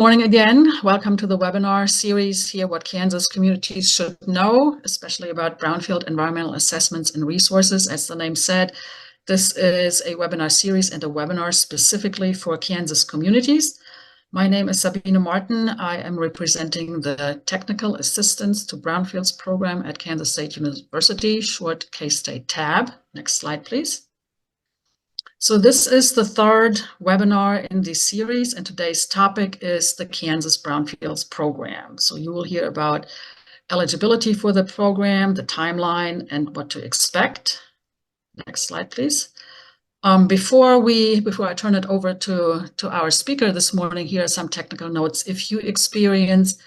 Morning again. Welcome to the webinar series here, What Kansas Communities Should Know, especially about Brownfield environmental assessments and resources. As the name said, this is a webinar series and a webinar specifically for Kansas communities. My name is Sabine Martin. I am representing the Technical Assistance to Brownfields Program at Kansas State University, short K-State TAB. Next slide, please. So this is the third webinar in this series, and today's topic is the Kansas Brownfields Program. So you will hear about eligibility for the program, the timeline, and what to expect. Next slide, please. Before I turn it over to our speaker this morning, here are some technical notes. If you experience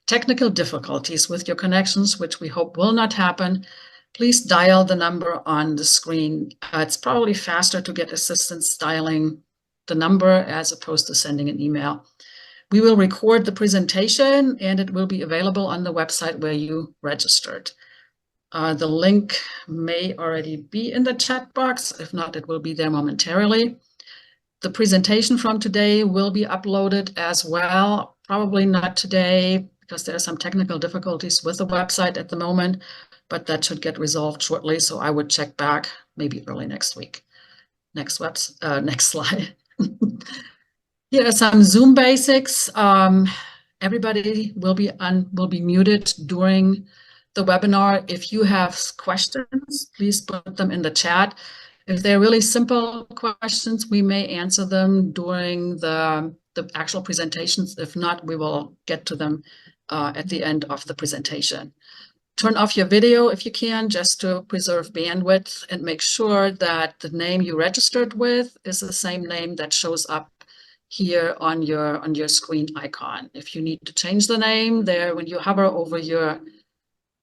technical difficulties with your connections, which we hope will not happen, please dial the number on the screen. It's probably faster to get assistance dialing the number as opposed to sending an email. We will record the presentation and it will be available on the website where you registered. The link may already be in the chat box. If not, it will be there momentarily. The presentation from today will be uploaded as well. Probably not today because there are some technical difficulties with the website at the moment, but that should get resolved shortly. So I would check back maybe early next week. Next slide. Here are some Zoom basics. Everybody will be muted during the webinar. If you have questions, please put them in the chat. If they're really simple questions, we may answer them during the actual presentations. If not, we will get to them at the end of the presentation. Turn off your video if you can, just to preserve bandwidth, and make sure that the name you registered with is the same name that shows up here on your screen icon. If you need to change the name there, when you hover over your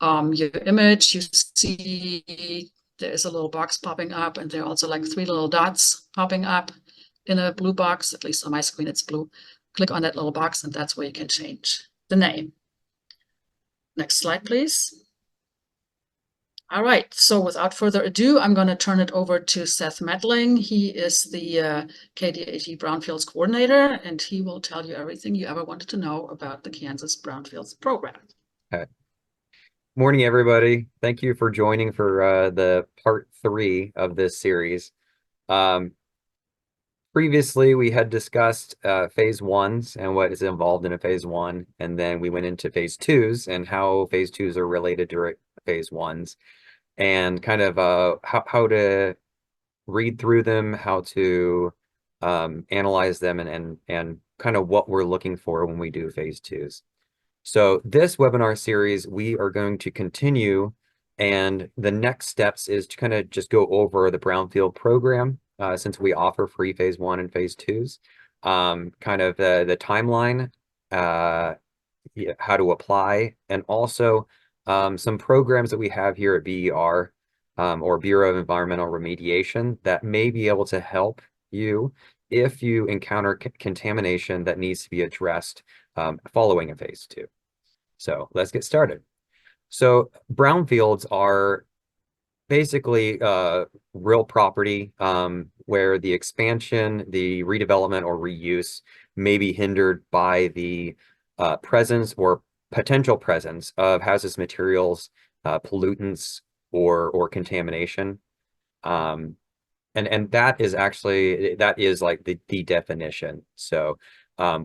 image, you see there is a little box popping up, and there are also like 3 little dots popping up in a blue box. At least on my screen, it's blue. Click on that little box, and that's where you can change the name. Next slide, please. All right, so without further ado, I'm going to turn it over to Seth Medling. He is the KDAT Brownfields Coordinator, and he will tell you everything you ever wanted to know about the Kansas Brownfields Program. Okay. Morning, everybody. Thank you for joining for the part 3 of this series. Previously, we had discussed phase 1s and what is involved in a phase 1, and then we went into phase 2s and how phase 2s are related to phase 1s, and kind of how to read through them, how to analyze them, and kind of what we're looking for when we do phase 2s. So this webinar series, we are going to continue, and the next steps is to kind of just go over the Brownfield program, since we offer free phase 1 and phase 2s, kind of the timeline, how to apply, and also some programs that we have here at BER, or Bureau of Environmental Remediation, that may be able to help you if you encounter contamination that needs to be addressed following a phase 2. So let's get started. So brownfields are basically real property where the expansion, the redevelopment, or reuse may be hindered by the presence or potential presence of hazardous materials, pollutants, or contamination. And that is actually, that is like the definition. So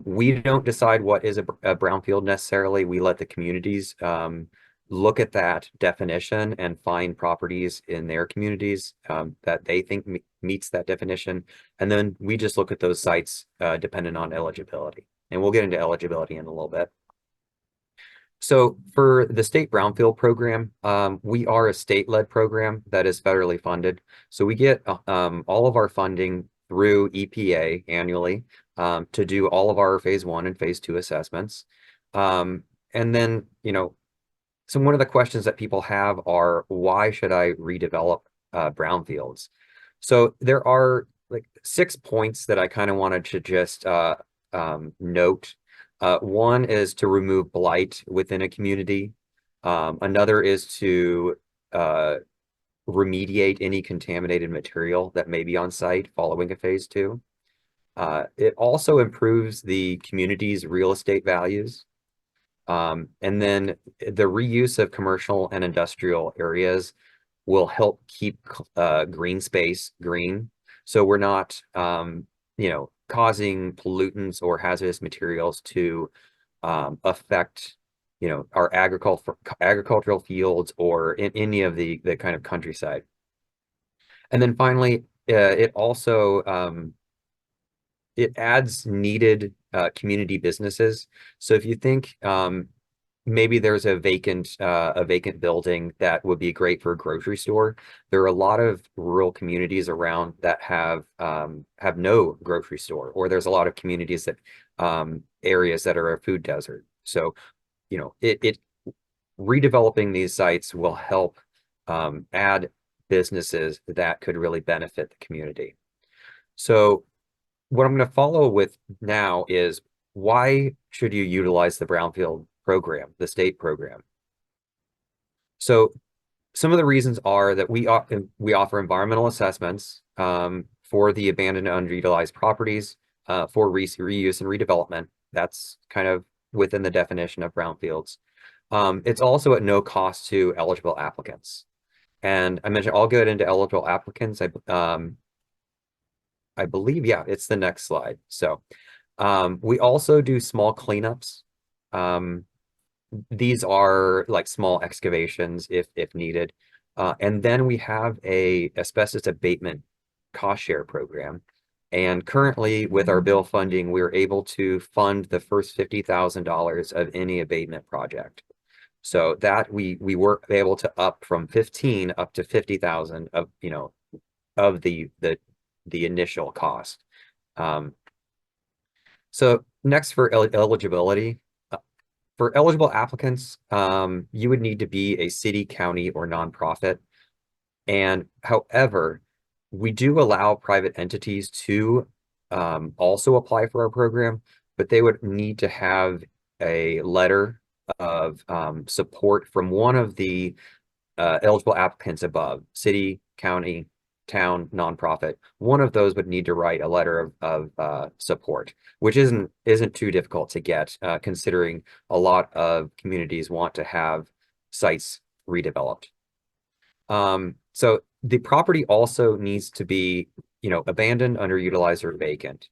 we don't decide what is a brownfield necessarily. We let the communities look at that definition and find properties in their communities that they think meets that definition. And then we just look at those sites dependent on eligibility. And we'll get into eligibility in a little bit. So for the state brownfield program, we are a state-led program that is federally funded. So we get all of our funding through EPA annually to do all of our phase 1 and phase 2 assessments. And then, so one of the questions that people have are, why should I redevelop brownfields? So there are like 6 points that I kind of wanted to just note. One is to remove blight within a community. Another is to remediate any contaminated material that may be on site following a phase 2. It also improves the community's real estate values. And then the reuse of commercial and industrial areas will help keep green space green. So we're not, causing pollutants or hazardous materials to affect, our agricultural fields or in any of the kind of countryside. And then finally, it also it adds needed community businesses. So if you think maybe there's a vacant building that would be great for a grocery store, there are a lot of rural communities around that have no grocery store, or there's a lot of communities that areas that are a food desert. So, it redeveloping these sites will help add businesses that could really benefit the community. So what I'm going to follow with now is, why should you utilize the Brownfield program, the state program? So some of the reasons are that we offer environmental assessments for the abandoned and underutilized properties for reuse and redevelopment. That's kind of within the definition of brownfields. It's also at no cost to eligible applicants. And I mentioned I'll get into eligible applicants. I believe, yeah, it's the next slide. So we also do small cleanups. These are like small excavations if needed. And then we have a asbestos abatement cost share program. And currently with our bill funding, we're able to fund the first $50,000 of any abatement project. So that we were able to up from 15 up to 50,000 of, of the initial cost. So next, for eligibility, for eligible applicants, you would need to be a city, county, or nonprofit. And however, we do allow private entities to also apply for our program, but they would need to have a letter of support from one of the eligible applicants above: city, county, town, nonprofit. One of those would need to write a letter of support, which isn't too difficult to get, considering a lot of communities want to have sites redeveloped. So the property also needs to be, abandoned, underutilized, or vacant.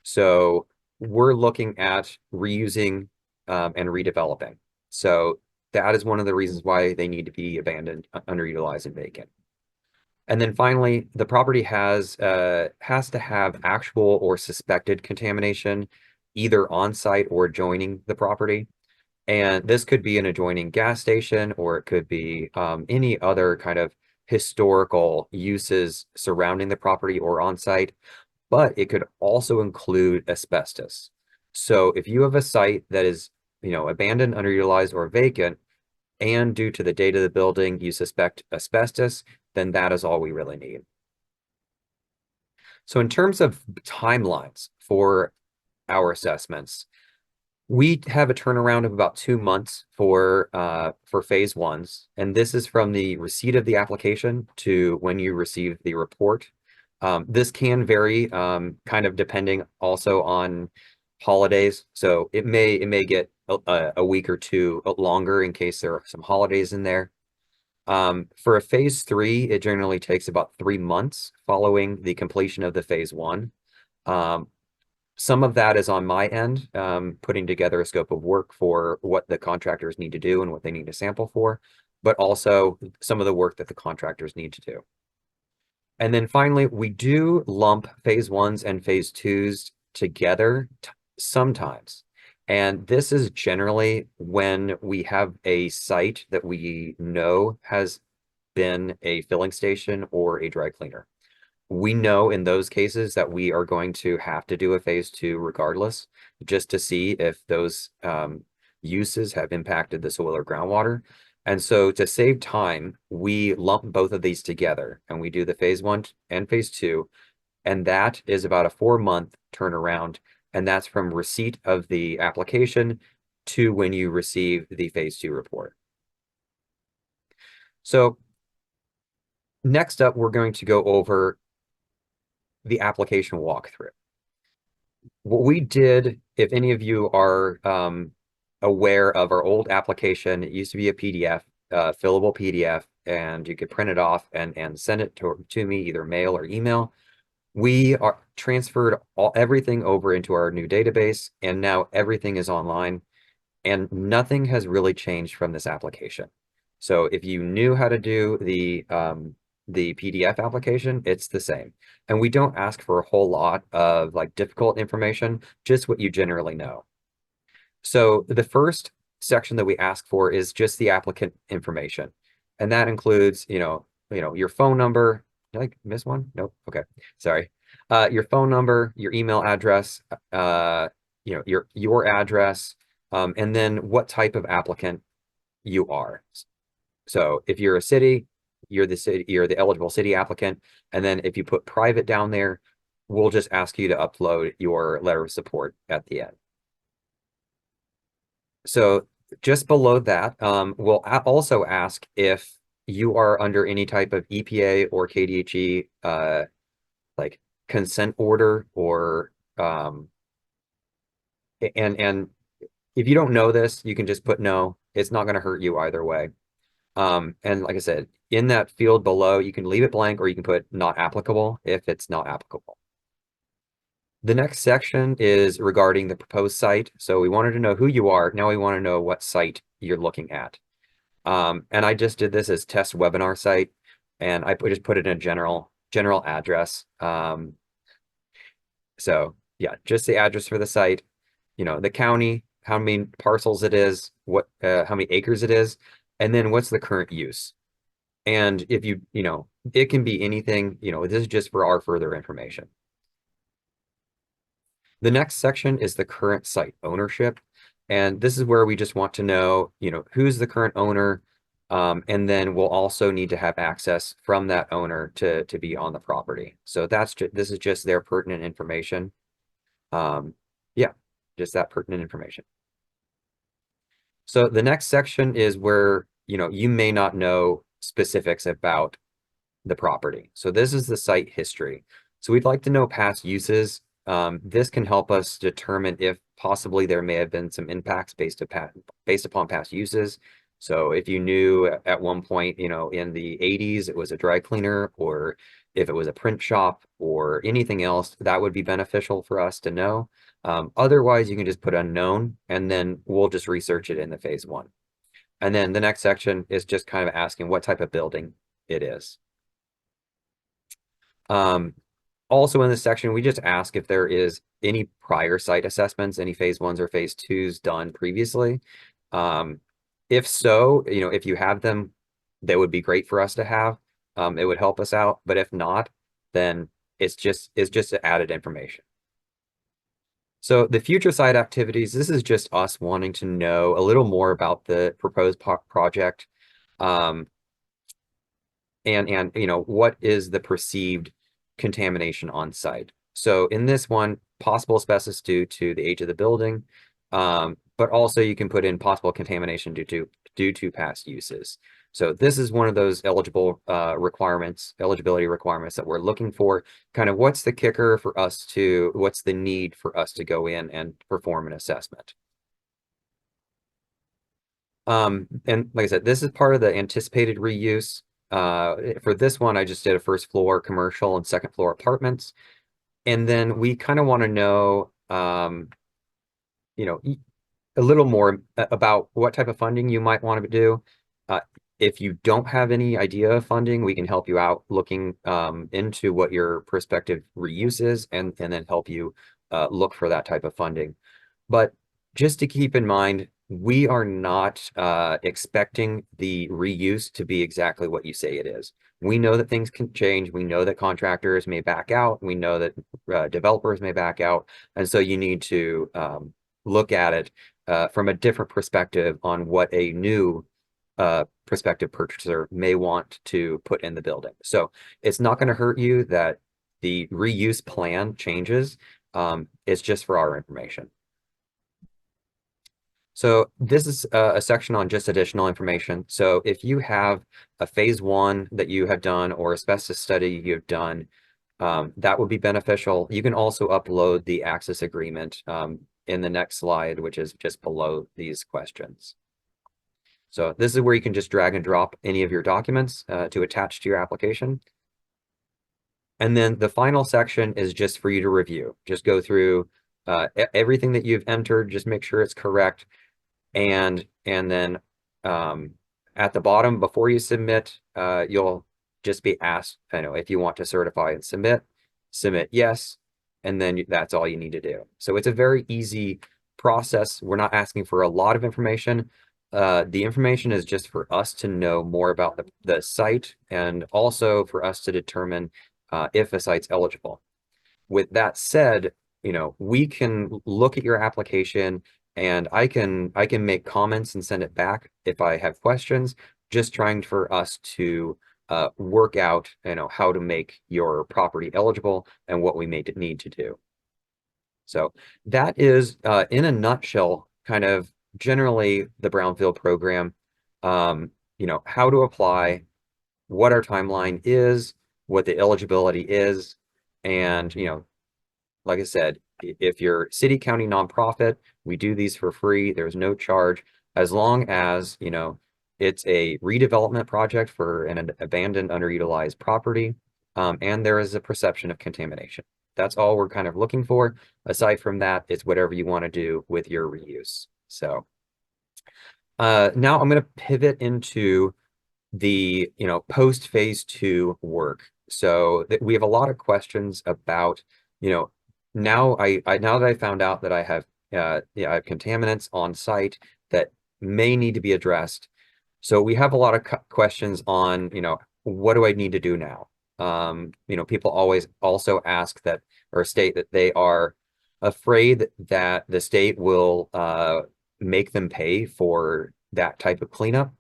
So we're looking at reusing and redeveloping. So that is one of the reasons why they need to be abandoned, underutilized, and vacant. And then finally, the property has to have actual or suspected contamination, either on site or adjoining the property. And this could be an adjoining gas station, or it could be any other kind of historical uses surrounding the property or on site, but it could also include asbestos. So if you have a site that is, abandoned, underutilized, or vacant, and due to the date of the building, you suspect asbestos, then that is all we really need. So in terms of timelines for our assessments, we have a turnaround of about 2 months for phase ones, and this is from the receipt of the application to when you receive the report. This can vary, kind of depending also on holidays. So it may get a week or two longer in case there are some holidays in there. For a phase 3, it generally takes about 3 months following the completion of the phase 1. Some of that is on my end, putting together a scope of work for what the contractors need to do and what they need to sample for, but also some of the work that the contractors need to do. And then finally, we do lump phase 1s and phase 2s together sometimes. And this is generally when we have a site that we know has been a filling station or a dry cleaner. We know in those cases that we are going to have to do a phase 2 regardless, just to see if those uses have impacted the soil or groundwater. And so to save time, we lump both of these together and we do the phase 1 and phase 2. And that is about a 4-month turnaround. And that's from receipt of the application to when you receive the phase 2 report. So next up, we're going to go over the application walkthrough. what we did, if any of you are aware of our old application, it used to be a PDF, fillable PDF, and you could print it off and send it to me, either mail or email. We are transferred everything over into our new database, and now everything is online, and nothing has really changed from this application. So if you knew how to do the PDF application, it's the same. And we don't ask for a whole lot of like difficult information, just what you generally know. So the first section that we ask for is just the applicant information. And that includes, your phone number. Did I miss one? Nope. Okay. Sorry. Your phone number, your email address, your address, and then what type of applicant you are. So if you're a city, you're the eligible city applicant. And then if you put private down there, we'll just ask you to upload your letter of support at the end. So just below that, we'll also ask if you are under any type of EPA or KDHE like consent order, or and if you don't know this, you can just put no. It's not going to hurt you either way. And like I said, in that field below, you can leave it blank, or you can put not applicable if it's not applicable. The next section is regarding the proposed site. So we wanted to know who you are. Now we want to know what site you're looking at. And I just did this as test webinar site, and I just put it in a general address. So yeah, just the address for the site, the county, how many parcels it is, how many acres it is, and then what's the current use. And if it can be anything, this is just for our further information. The next section is the current site ownership. And this is where we just want to know, who's the current owner. And then we'll also need to have access from that owner to be on the property. So this is just their pertinent information. Yeah, just that pertinent information. So the next section is where, you may not know specifics about the property. So this is the site history. So we'd like to know past uses. This can help us determine if possibly there may have been some impacts based upon past uses. So if you knew at one point, in the 80s, it was a dry cleaner, or if it was a print shop or anything else, that would be beneficial for us to know. Otherwise, you can just put unknown, and then we'll just research it in the phase one. And then the next section is just kind of asking what type of building it is. Also in this section, we just ask if there is any prior site assessments, any phase ones or phase twos done previously. If so, if you have them, that would be great for us to have. It would help us out. But if not, then it's just added information. So the future site activities, this is just us wanting to know a little more about the proposed project. And what is the perceived contamination on site. So in this one, possible asbestos due to the age of the building, but also you can put in possible contamination due to past uses. So this is one of those eligibility requirements that we're looking for. Kind of what's the kicker for us what's the need for us to go in and perform an assessment. And like I said, this is part of the anticipated reuse. For this one, I just did a first floor commercial and second floor apartments. And then we kind of want to know, a little more about what type of funding you might want to do. If you don't have any idea of funding, we can help you out looking into what your prospective reuse is, and then help you look for that type of funding. But just to keep in mind, we are not expecting the reuse to be exactly what you say it is. We know that things can change. We know that contractors may back out. We know that developers may back out. And so you need to look at it from a different perspective on what a new prospective purchaser may want to put in the building. So it's not going to hurt you that the reuse plan changes. It's just for our information. So this is a section on just additional information. So if you have a phase one that you have done or asbestos study you've done, that would be beneficial. You can also upload the access agreement in the next slide, which is just below these questions. So this is where you can just drag and drop any of your documents to attach to your application. And then the final section is just for you to review. Just go through everything that you've entered, just make sure it's correct. And then at the bottom, before you submit, you'll just be asked, if you want to certify and submit yes, and then that's all you need to do. So it's a very easy process. We're not asking for a lot of information. The information is just for us to know more about the site, and also for us to determine if a site's eligible. With that said, we can look at your application, and I can make comments and send it back if I have questions, just trying for us to work out, how to make your property eligible and what we may need to do. So that is, in a nutshell, kind of generally the Brownfield program, how to apply, what our timeline is, what the eligibility is, and, like I said, if you're city, county, nonprofit, we do these for free. There's no charge, as long as, it's a redevelopment project for an abandoned, underutilized property, and there is a perception of contamination. That's all we're kind of looking for. Aside from that, it's whatever you want to do with your reuse. So now I'm going to pivot into the, post phase 2 work. So we have a lot of questions about, now now that I found out that I have contaminants on site that may need to be addressed. So we have a lot of questions on, what do I need to do now? People always also ask that, or state that they are afraid that the state will make them pay for that type of cleanup.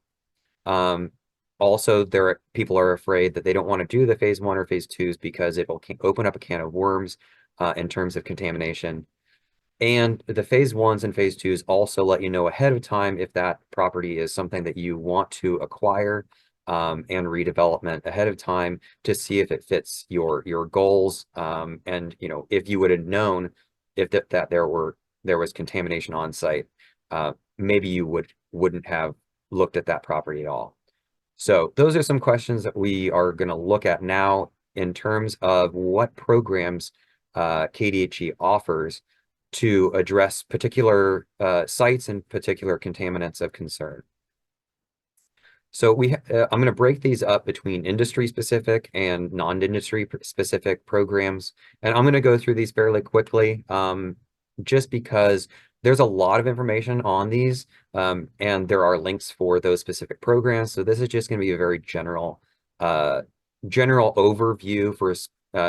Also, people are afraid that they don't want to do the phase 1 or phase 2s because it will open up a can of worms in terms of contamination. And the phase 1s and phase 2s also let you know ahead of time if that property is something that you want to acquire, and redevelopment ahead of time to see if it fits your goals. And if you would have known if that there was contamination on site, maybe you wouldn't have looked at that property at all. So those are some questions that we are going to look at now in terms of what programs KDHE offers to address particular sites and particular contaminants of concern. So I'm going to break these up between industry-specific and non-industry specific programs. And I'm going to go through these fairly quickly, just because there's a lot of information on these, and there are links for those specific programs. So this is just going to be a very general overview for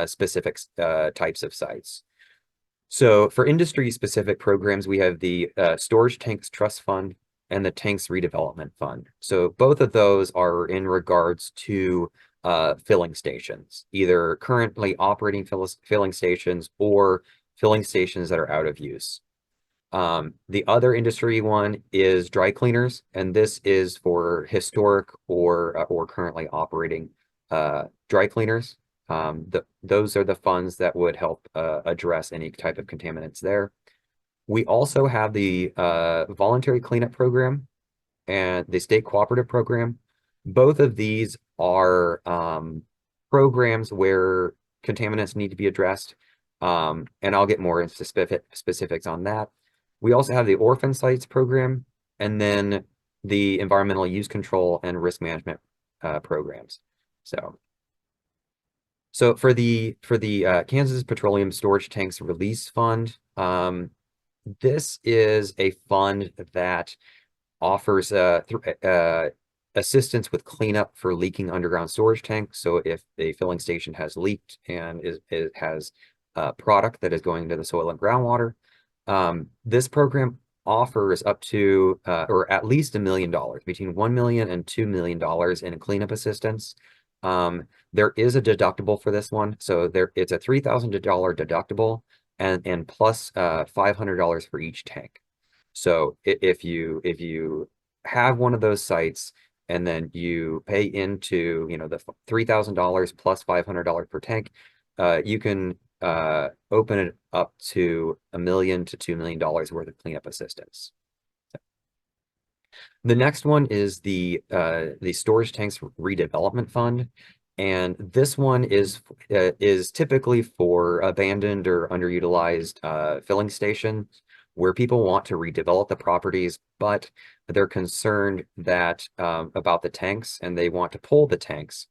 specific types of sites. So for industry-specific programs, we have the Storage Tanks Trust Fund and the Tanks Redevelopment Fund. So both of those are in regards to filling stations, either currently operating filling stations or filling stations that are out of use. The other industry one is dry cleaners, and this is for historic or currently operating dry cleaners. Those are the funds that would help address any type of contaminants there. We also have the voluntary cleanup program and the state cooperative program. Both of these are programs where contaminants need to be addressed, and I'll get more into specifics on that. We also have the orphan sites program, and then the environmental use control and risk management programs. So for the Kansas Petroleum Storage Tanks Release Fund, this is a fund that offers assistance with cleanup for leaking underground storage tanks. So if a filling station has leaked and it has a product that is going into the soil and groundwater, this program offers up to or at least $1 million, between $1 million and $2 million in cleanup assistance. There is a deductible for this one, so it's a $3,000 deductible and plus $500 for each tank. So if you have one of those sites and then you pay into the $3,000 plus $500 per tank, you can open it up to $1 million to $2 million worth of cleanup assistance. The next one is the storage tanks redevelopment fund, and this one is typically for abandoned or underutilized filling stations where people want to redevelop the properties, but they're concerned that about the tanks and they want to pull the tanks.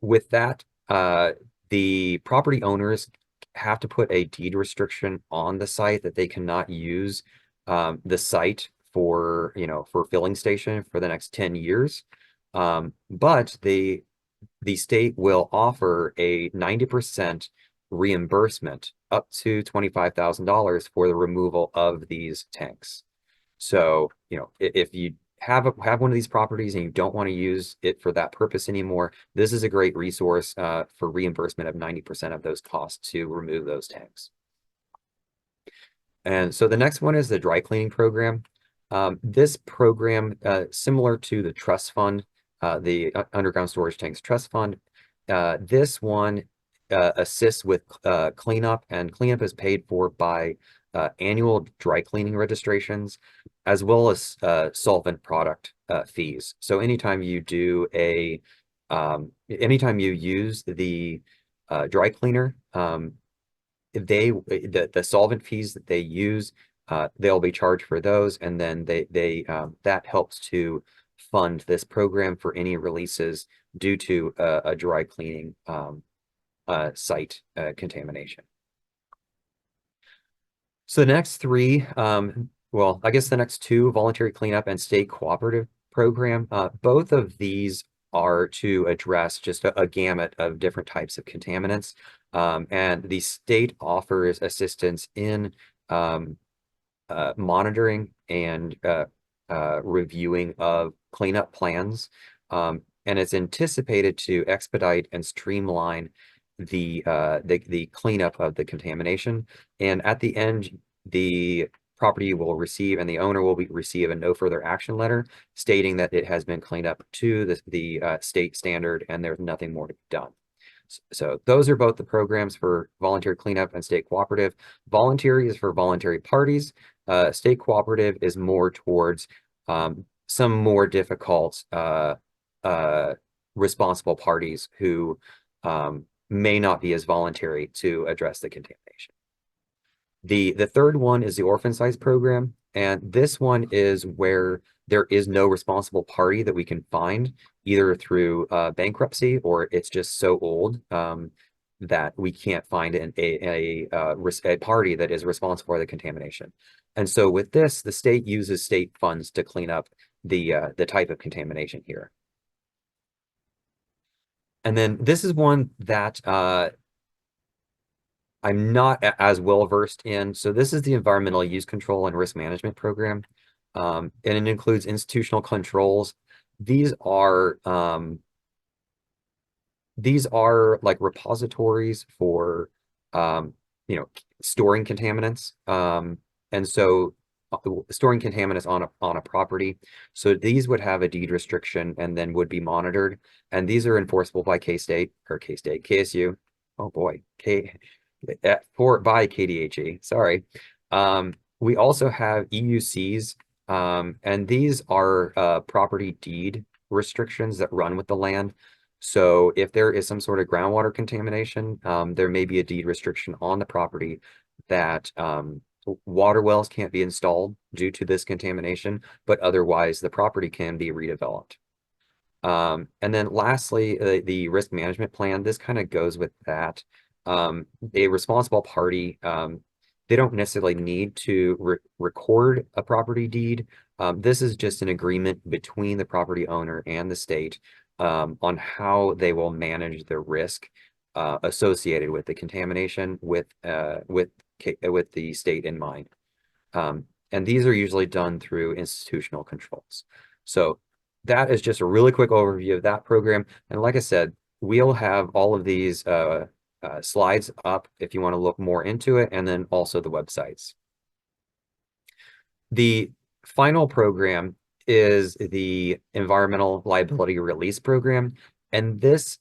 With that, the property owners have to put a deed restriction on the site that they cannot use the site for filling station for the next 10 years. But the state will offer a 90% reimbursement up to $25,000 for the removal of these tanks. So, if you have one of these properties and you don't want to use it for that purpose anymore, this is a great resource for reimbursement of 90% of those costs to remove those tanks. And so the next one is the dry cleaning program. This program, similar to the trust fund, the Underground Storage Tanks Trust Fund, this one assists with cleanup, and cleanup is paid for by annual dry cleaning registrations, as well as solvent product fees. So anytime you do anytime you use the dry cleaner, the solvent fees that they use, they'll be charged for those, and then that helps to fund this program for any releases due to a dry cleaning site contamination. So the next three, well, I guess the next two, voluntary cleanup and state cooperative program, both of these are to address just a gamut of different types of contaminants. And the state offers assistance in monitoring and reviewing of cleanup plans. And it's anticipated to expedite and streamline the cleanup of the contamination. And at the end, the property will receive and the owner will receive a no further action letter stating that it has been cleaned up to the state standard and there's nothing more to be done. So those are both the programs for voluntary cleanup and state cooperative. Voluntary is for voluntary parties. State cooperative is more towards some more difficult responsible parties who may not be as voluntary to address the contamination. The third one is the orphan size program, and this one is where there is no responsible party that we can find, either through bankruptcy or it's just so old that we can't find a party that is responsible for the contamination. And so with this, the state uses state funds to clean up the type of contamination here. And then this is one that I'm not as well versed in. So this is the Environmental Use Control and Risk Management Program. And it includes institutional controls. These are like repositories for storing contaminants. And so storing contaminants on a property. So these would have a deed restriction and then would be monitored. And these are enforceable by KSU. Oh boy, by KDHE, sorry. We also have EUCs, and these are property deed restrictions that run with the land. So if there is some sort of groundwater contamination, there may be a deed restriction on the property that water wells can't be installed due to this contamination, but otherwise the property can be redeveloped. And then lastly, the risk management plan, this kind of goes with that. A responsible party, they don't necessarily need to record a property deed. This is just an agreement between the property owner and the state on how they will manage the risk associated with the contamination with the state in mind. And these are usually done through institutional controls. So that is just a really quick overview of that program. And like I said, we'll have all of these slides up if you want to look more into it, and then also the websites. The final program is the Environmental Liability Release Program, and this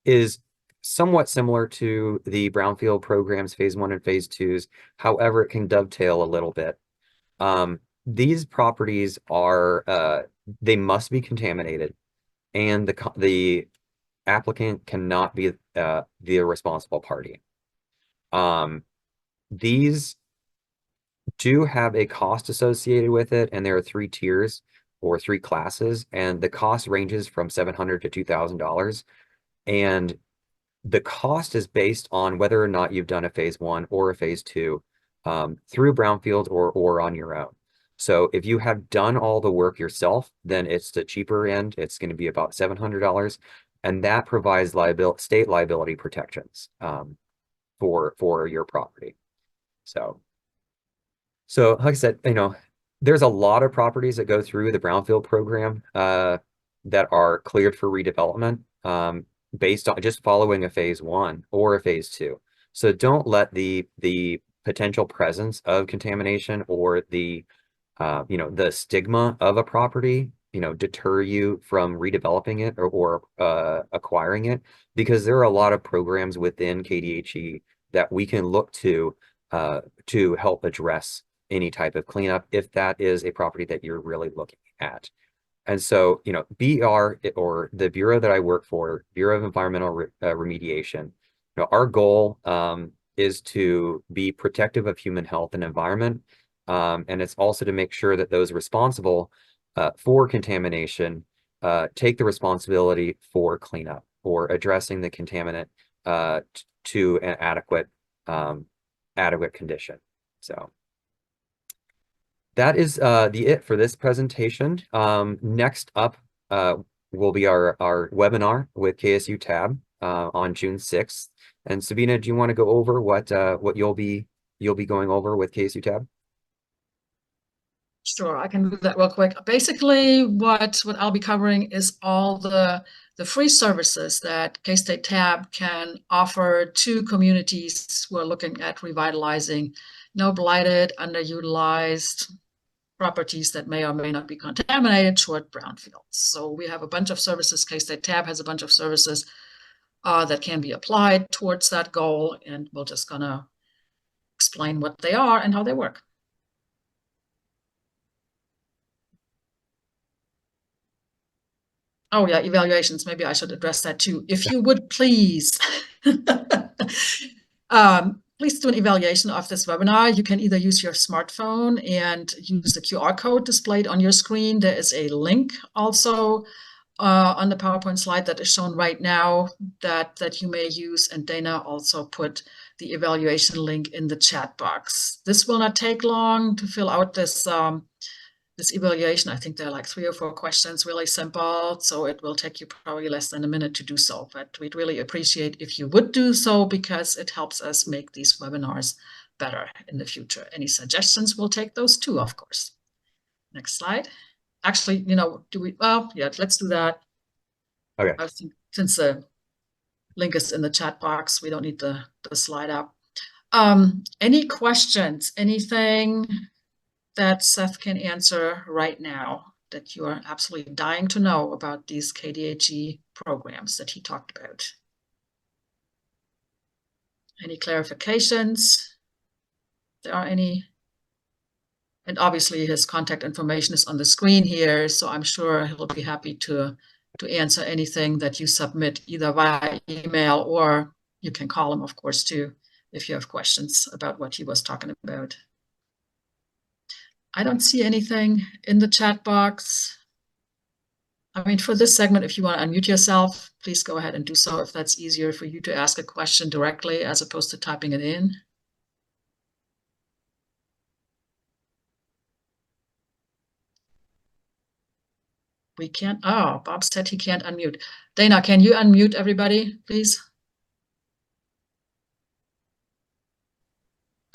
is somewhat similar to the Brownfield programs, phase 1 and phase 2s. However, it can dovetail a little bit. These properties are, they must be contaminated, and the applicant cannot be the responsible party. These do have a cost associated with it, and there are 3 tiers or 3 classes, and the cost ranges from $700 to $2,000. And the cost is based on whether or not you've done a phase 1 or a phase 2 through Brownfield or on your own. So if you have done all the work yourself, then it's the cheaper end. It's going to be about $700, and that provides state liability protections for your property. So like I said, there's a lot of properties that go through the Brownfield program that are cleared for redevelopment based on just following a phase 1 or a phase 2. So don't let the potential presence of contamination or the stigma of a property deter you from redeveloping it or acquiring it, because there are a lot of programs within KDHE that we can look to help address any type of cleanup if that is a property that you're really looking at. And so, BR, or the bureau that I work for, Bureau of Environmental Remediation, our goal is to be protective of human health and environment. And it's also to make sure that those responsible for contamination take the responsibility for cleanup or addressing the contaminant to an adequate condition. So that is it for this presentation. Next up will be our webinar with KSU TAB on June 6th. And Sabina, do you want to go over what you'll be going over with KSU TAB? Sure, I can do that real quick. Basically, what I'll be covering is all the free services that K-State TAB can offer to communities who are looking at revitalizing blighted, underutilized properties that may or may not be contaminated toward brownfields. So we have a bunch of services. K-State TAB has a bunch of services that can be applied towards that goal, and we're just gonna explain what they are and how they work. Oh yeah, evaluations. Maybe I should address that too. If you would please, please do an evaluation of this webinar. You can either use your smartphone and use the QR code displayed on your screen. There is a link also on the PowerPoint slide that is shown right now that you may use. And Dana also put the evaluation link in the chat box. This will not take long to fill out this evaluation. I think there are like 3 or 4 questions, really simple. So it will take you probably less than a minute to do so. But we'd really appreciate if you would do so, because it helps us make these webinars better in the future. Any suggestions, we'll take those too, of course. Next slide. Actually, let's do that. Okay. I think since the link is in the chat box, we don't need the slide up. Any questions, anything that Seth can answer right now that you are absolutely dying to know about these KDHE programs that he talked about? Any clarifications? If there are any? And obviously his contact information is on the screen here, so I'm sure he'll be happy to answer anything that you submit either via email, or you can call him, of course, too, if you have questions about what he was talking about. I don't see anything in the chat box. I mean, for this segment, if you want to unmute yourself, please go ahead and do so if that's easier for you to ask a question directly as opposed to typing it in. We can't. Oh, Bob said he can't unmute. Dana, can you unmute everybody, please?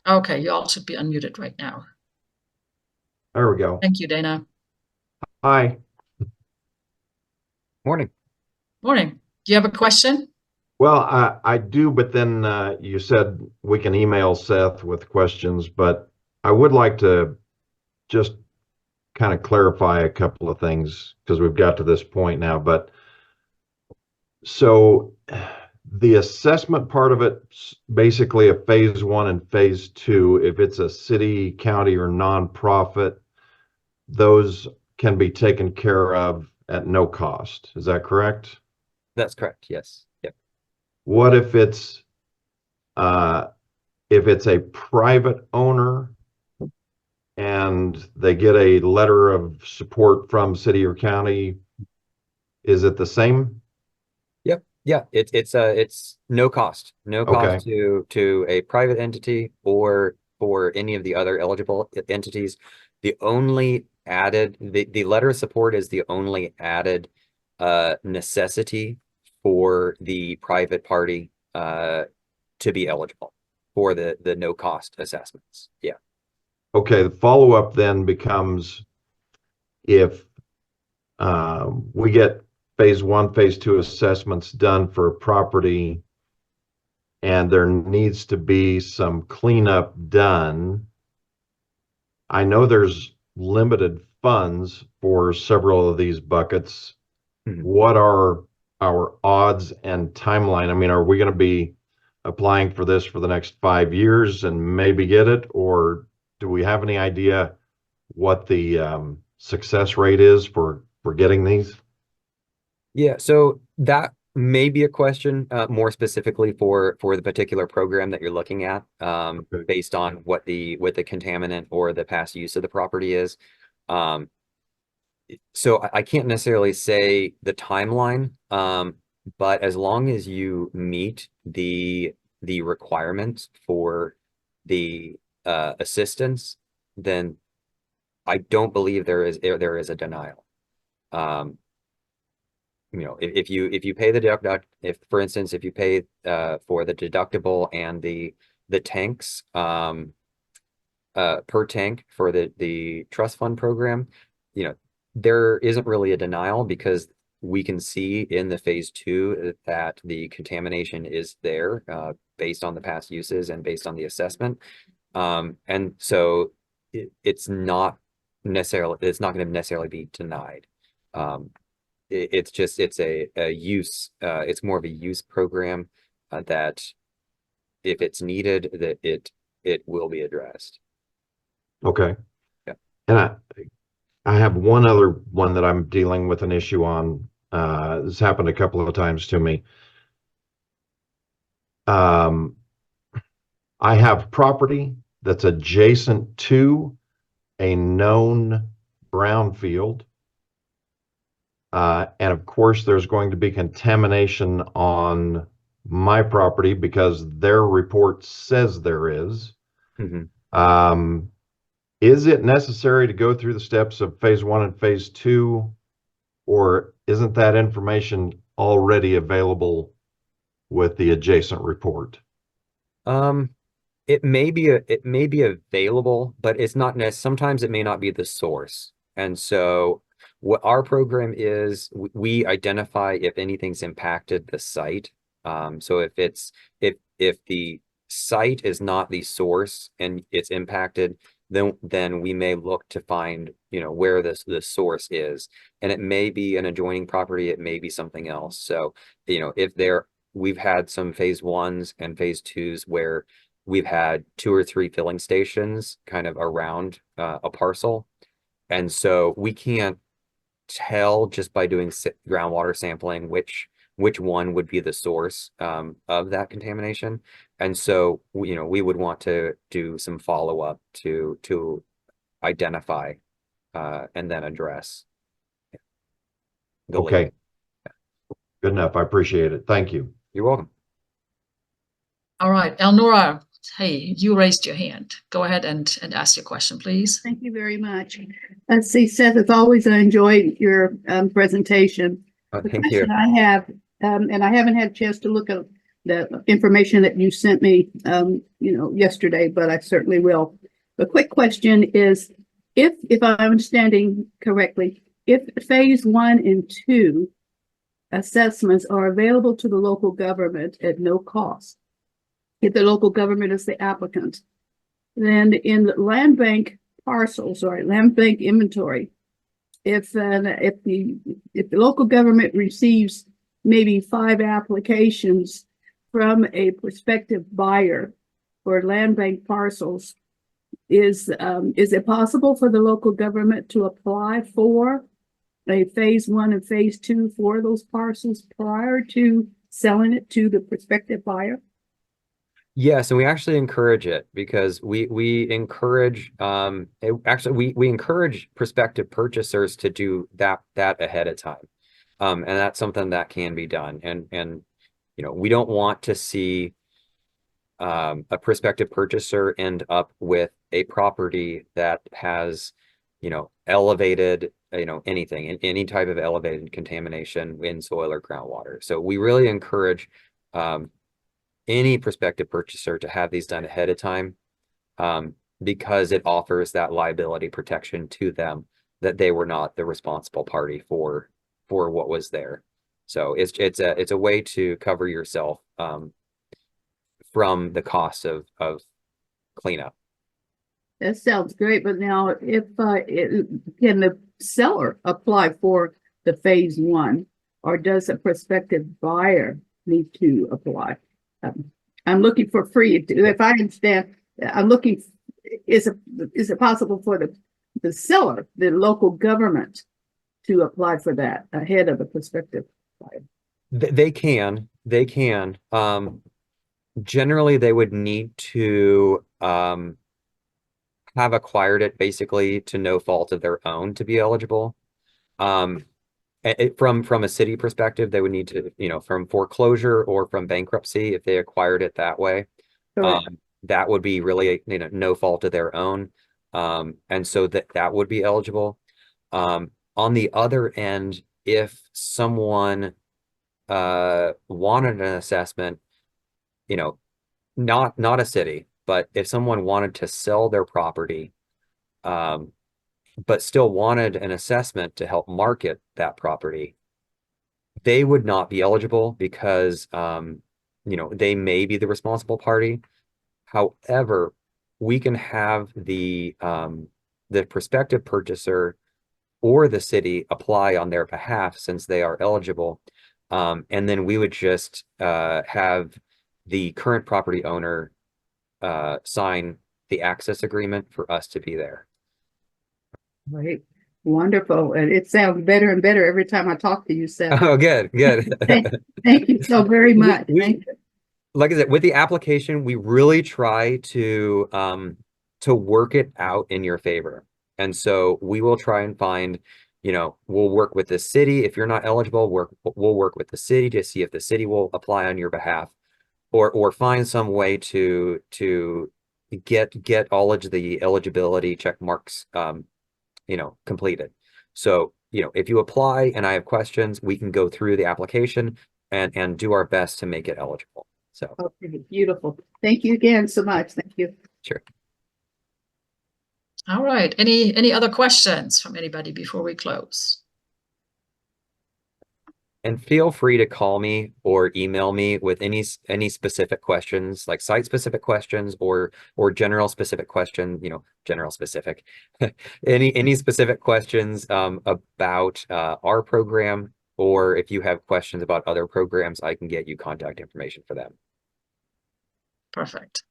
Okay, you all should be unmuted right now. There we go. Thank you, Dana. Hi. Morning. Morning. Do you have a question? Well, I do, but then you said we can email Seth with questions, but I would like to just kind of clarify a couple of things because we've got to this point now. But so the assessment part of it's basically a phase 1 and phase 2. If it's a city, county, or nonprofit, those can be taken care of at no cost. Is that correct? That's correct. Yes. Yep. What if it's a private owner and they get a letter of support from city or county? Is it the same? Yep. Yeah. It's no cost. No Okay. cost to a private entity or for any of the other eligible entities. The only added the letter of support is the only added necessity for the private party to be eligible for the no cost assessments. Yeah. Okay, the follow-up then becomes if we get phase 1, phase 2 assessments done for a property and there needs to be some cleanup done. I know there's limited funds for several of these buckets. Mhm. What are our odds and timeline? I mean, are we going to be applying for this for the next 5 years and maybe get it, or do we have any idea what the success rate is for getting these? Yeah, so that may be a question more specifically for the particular program that you're looking at, Okay. based on what the contaminant or the past use of the property is. So I can't necessarily say the timeline, but as long as you meet the requirements for the assistance, then I don't believe there is a denial. You know, if you pay the deduct, if for instance, if you pay for the deductible and the tanks per tank for the trust fund program, you know, there isn't really a denial because we can see in the phase 2 that the contamination is there based on the past uses and based on the assessment. And so it's not going to necessarily be denied. It's a use, it's more of a use program that if it's needed, that it will be addressed. Okay. Yeah. And I have one other one that I'm dealing with an issue on. This happened a couple of times to me. I have property that's adjacent to a known brownfield. And of course, there's going to be contamination on my property because their report says there is. Mhm. Is it necessary to go through the steps of phase 1 and phase 2, or isn't that information already available with the adjacent report? It may be available, but it's not necessarily, sometimes it may not be the source. And so what our program is, we identify if anything's impacted the site. So if the site is not the source and it's impacted, then we may look to find, you know, where the source is. And it may be an adjoining property, it may be something else. So, you know, we've had some phase 1s and phase 2s where we've had 2 or 3 filling stations kind of around a parcel. And so we can't tell just by doing groundwater sampling which one would be the source of that contamination. And so, you know, we would want to do some follow-up to identify and then address the leak. Okay. Good enough. I appreciate it. Thank you. You're welcome. All right, Elnora, hey, you raised your hand. Go ahead and ask your question, please. Thank you very much. Let's see, Seth, as always, I enjoyed your presentation. The Thank you. question I have, and I haven't had a chance to look at the information that you sent me, you know, yesterday, but I certainly will. The quick question is, if I'm understanding correctly, if phase 1 and 2 assessments are available to the local government at no cost, if the local government is the applicant, then in the land bank parcels or land bank inventory, if the local government receives maybe 5 applications from a prospective buyer for land bank parcels, is it possible for the local government to apply for a phase 1 and phase 2 for those parcels prior to selling it to the prospective buyer? Yes, and we actually encourage it because we encourage we encourage prospective purchasers to do that ahead of time. And that's something that can be done. And you know, we don't want to see a prospective purchaser end up with a property that has, you know, elevated, you know, anything, any type of elevated contamination in soil or groundwater. So we really encourage any prospective purchaser to have these done ahead of time, because it offers that liability protection to them, that they were not the responsible party for what was there. So it's a way to cover yourself from the cost of cleanup. That sounds great, but now if can the seller apply for the phase 1, or does a prospective buyer need to apply? I'm looking for free. If I understand, I'm looking. Is it possible for the seller, the local government, to apply for that ahead of the prospective buyer? They can. Generally, they would need to have acquired it basically to no fault of their own to be eligible. From a city perspective, they would need to, you know, from foreclosure or from bankruptcy, if they acquired it that way, that would be really, you know, no fault of their own. And so that would be eligible. On the other end, if someone wanted an assessment, you know, not a city, but if someone wanted to sell their property, but still wanted an assessment to help market that property, they would not be eligible because, you know, they may be the responsible party. However, we can have the prospective purchaser or the city apply on their behalf since they are eligible. And then we would just have the current property owner sign the access agreement for us to be there. Right. Wonderful. And it sounds better and better every time I talk to you, Seth. Oh, good. Thank you so very much. Thank you. Like I said, with the application, we really try to work it out in your favor. And so we will try and find, you know, we'll work with the city. If you're not eligible, we'll work with the city to see if the city will apply on your behalf, or find some way to get all of the eligibility check marks, you know, completed. So, you know, if you apply and I have questions, we can go through the application and do our best to make it eligible. So, okay, beautiful. Thank you again so much. Thank you. Sure. All right. Any other questions from anybody before we close? And feel free to call me or email me with any specific questions, like site specific questions or general specific question, you know, general specific, any specific questions about our program, or if you have questions about other programs, I can get you contact information for them. Perfect.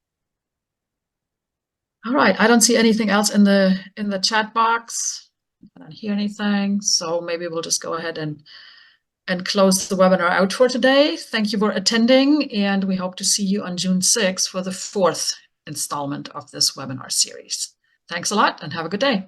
All right. I don't see anything else in the chat box. I don't hear anything. So maybe we'll just go ahead and close the webinar out for today. Thank you for attending, and we hope to see you on June 6th for the 4th installment of this webinar series. Thanks a lot and have a good day.